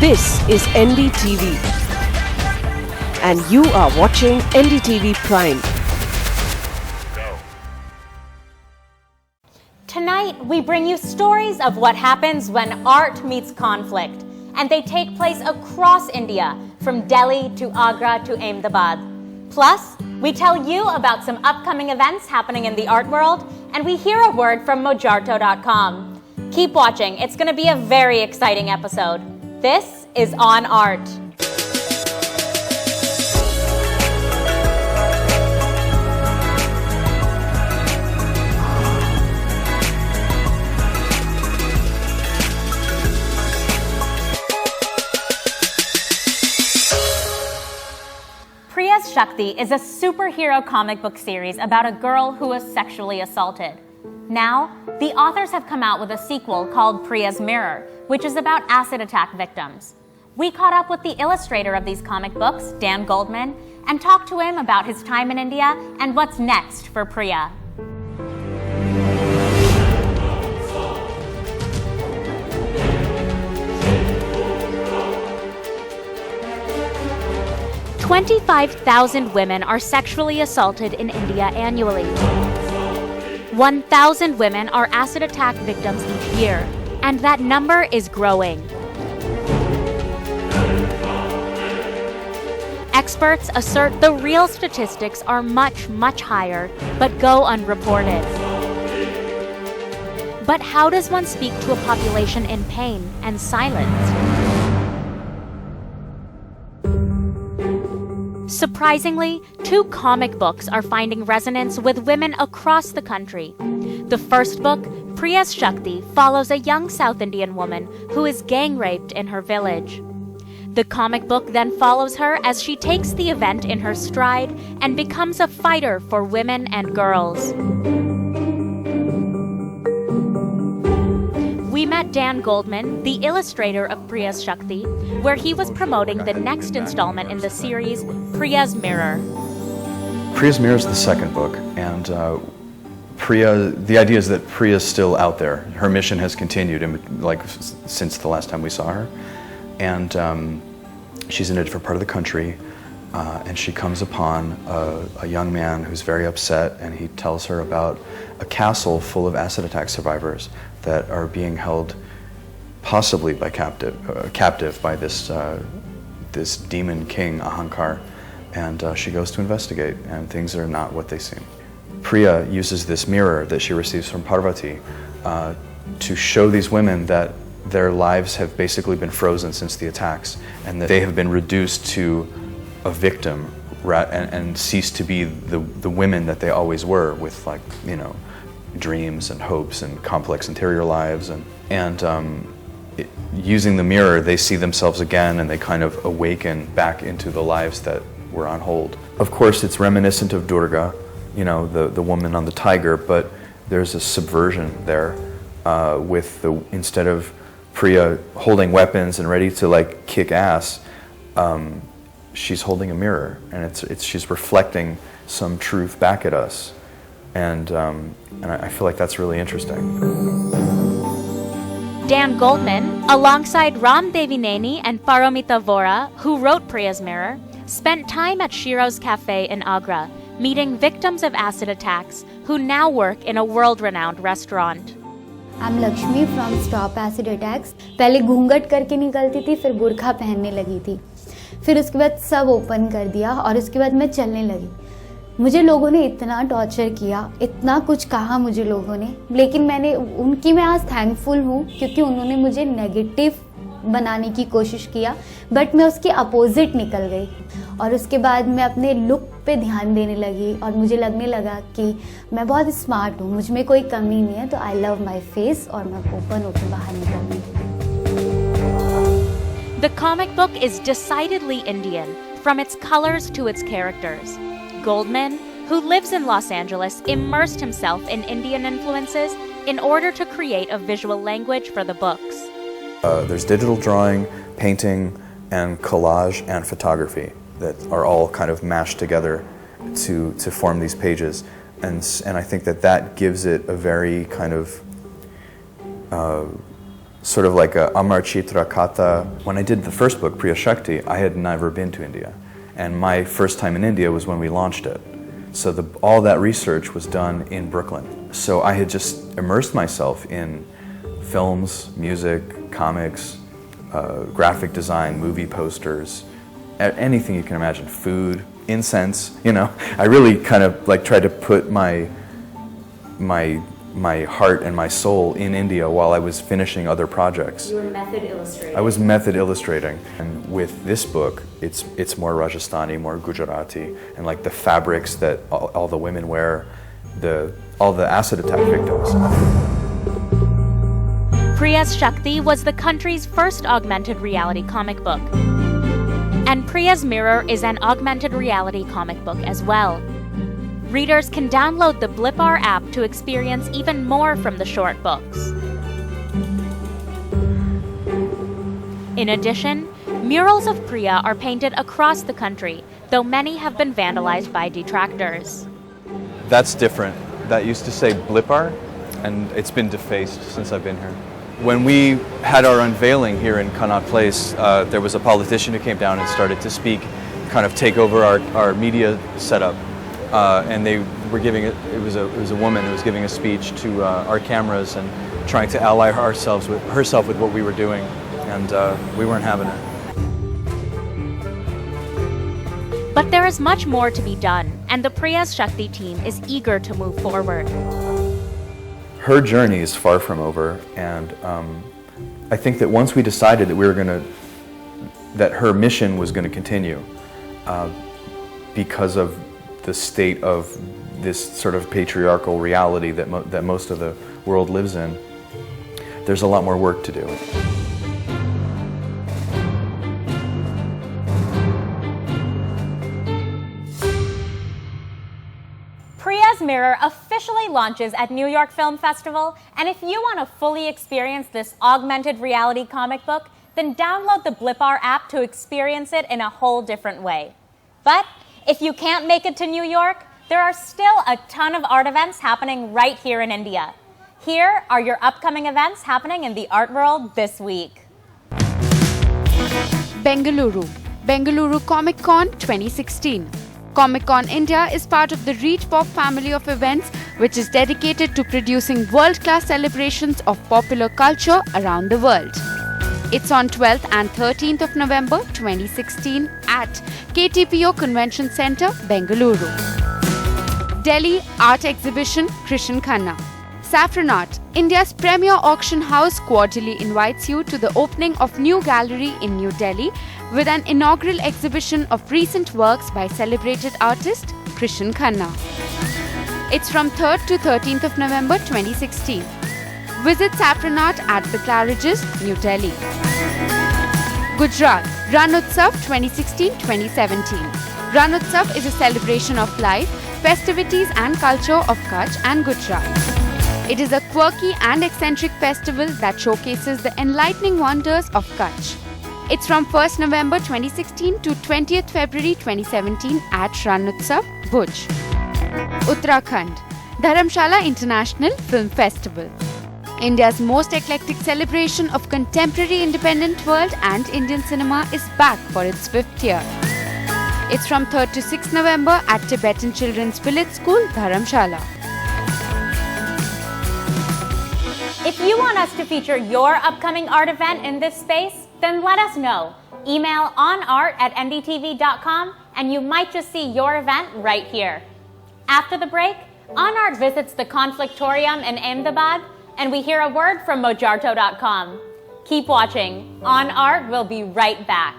This is NDTV and you are watching NDTV Prime. Tonight, we bring you stories of what happens when art meets conflict, and they take place across India, from Delhi to Agra to Ahmedabad. Plus, we tell you about some upcoming events happening in the art world, and we hear a word from Mojarto.com. Keep watching, it's going to be a very exciting episode. This is On Art. Priyas Shakti is a superhero comic book series about a girl who was sexually assaulted. Now, the authors have come out with a sequel called Priyas Mirror, which is about acid attack victims. We caught up with the illustrator of these comic books, Dan Goldman, and talked to him about his time in India and what's next for Priya. "25,000 women are sexually assaulted in India annually. 1,000 women are acid attack victims each year, and that number is growing. Experts assert the real statistics are much, much higher, but go unreported. But how does one speak to a population in pain and silence? Surprisingly, 2 comic books are finding resonance with women across the country. The first book, Priyas Shakti, follows a young South Indian woman who is gang raped in her village. The comic book then follows her as she takes the event in her stride and becomes a fighter for women and girls. We met Dan Goldman, the illustrator of Priyas Shakti, where he was promoting the next installment in the series, Priyas Mirror. Priyas Mirror is the second book, and the idea is that Priya is still out there. Her mission has continued since the last time we saw her, and she's in a different part of the country, and she comes upon a young man who's very upset, and he tells her about a castle full of acid attack survivors that are being held possibly by captive by this demon king Ahankar, and she goes to investigate, and things are not what they seem. Priya uses this mirror that she receives from Parvati to show these women that their lives have basically been frozen since the attacks, and that they have been reduced to a victim and cease to be the women that they always were, with dreams and hopes and complex interior lives, using the mirror they see themselves again, and they kind of awaken back into the lives that were on hold. Of course, it's reminiscent of Durga, the woman on the tiger, but there's a subversion there instead of Priya holding weapons and ready to kick ass, she's holding a mirror, and she's reflecting some truth back at us, and I feel like that's really interesting. Dan Goldman, alongside Ram Devineni and Paromita Vora, who wrote Priya's Mirror, spent time at Shiro's Cafe in Agra, meeting victims of acid attacks who now work in a world-renowned restaurant. I'm Lakshmi from Stop Acid Attacks. पहले घूंघट करके निकलती थी, फिर बुर्खा पहनने लगी थी, फिर उसके बाद सब ओपन कर दिया, और उसके बाद मैं चलने लगी. मुझे लोगों ने इतना टॉर्चर किया, इतना कुछ कहा मुझे लोगों ने, लेकिन मैं आज थैंकफुल हूँ क्योंकि उन्होंने मुझे नेगेटिव बनाने की कोशिश किया, बट मैं उसके अपोजिट निकल गई, और उसके बाद मैं अपने लुक पे ध्यान देने लगी, और मुझे लगने लगा कि मैं बहुत स्मार्ट हूँ, मुझ में कोई कमी नहीं है, तो आई लव माई फेस, और मैं ओपन होकर बाहर निकल गई. The comic book is decidedly Indian, from its colors to its characters. Goldman, who lives in Los Angeles, immersed himself in Indian influences in order to create a visual language for the books. There's digital drawing, painting, and collage and photography that are all kind of mashed together to form these pages, and I think that gives it a very kind of sort of like a Amar Chitra Katha. When I did the first book, Priya Shakti, I had never been to India. And my first time in India was when we launched it. So all that research was done in Brooklyn. So I had just immersed myself in films, music, comics, graphic design, movie posters, anything you can imagine, food, incense, you know. I really kind of like tried to put my heart and my soul in India while I was finishing other projects. You were method illustrating. I was method illustrating. And with this book, it's more Rajasthani, more Gujarati, and like the fabrics that all the women wear, all the acid attack victims. Priyas Shakti was the country's first augmented reality comic book. And Priyas Mirror is an augmented reality comic book as well. Readers can download the Blipar app to experience even more from the short books. In addition, murals of Priya are painted across the country, though many have been vandalized by detractors. That's different. That used to say Blipar, and it's been defaced since I've been here. When we had our unveiling here in Connaught Place, there was a politician who came down and started to speak, kind of take over our media setup. And they were giving it was a woman who was giving a speech to our cameras and trying to ally herself with what we were doing, and we weren't having it. But there is much more to be done, and the Priyas Shakti team is eager to move forward. Her journey is far from over, and I think that once we decided that that her mission was going to continue, because of the state of this sort of patriarchal reality that most of the world lives in, there's a lot more work to do. Priyas Mirror officially launches at New York Film Festival, and if you want to fully experience this augmented reality comic book, then download the Blipar app to experience it in a whole different way. But if you can't make it to New York, there are still a ton of art events happening right here in India. Here are your upcoming events happening in the art world this week. Bengaluru Comic Con 2016. Comic Con India is part of the Reach Pop family of events, which is dedicated to producing world-class celebrations of popular culture around the world. It's on 12th and 13th of November 2016 at KTPO Convention Centre, Bengaluru. Delhi Art Exhibition Krishan Khanna. Saffron Art, India's premier auction house, cordially invites you to the opening of new gallery in New Delhi with an inaugural exhibition of recent works by celebrated artist Krishan Khanna. It's from 3rd to 13th of November 2016. Visit Saffron Art at the Claridges, New Delhi. Gujarat Ran Utsav 2016-2017. Ran Utsav is a celebration of life, festivities and culture of Kutch and Gujarat. It is a quirky and eccentric festival that showcases the enlightening wonders of Kutch. It's from 1st November 2016 to 20th February 2017 at Ran Utsav, Bhuj. Uttarakhand Dharamshala International Film Festival. India's most eclectic celebration of contemporary independent world and Indian cinema is back for its 5th year. It's from 3rd to 6th November at Tibetan Children's Village School, Dharamshala. If you want us to feature your upcoming art event in this space, then let us know. Email onart@ndtv.com and you might just see your event right here. After the break, OnArt visits the Conflictorium in Ahmedabad, and we hear a word from mojarto.com. Keep watching. OnArt will be right back.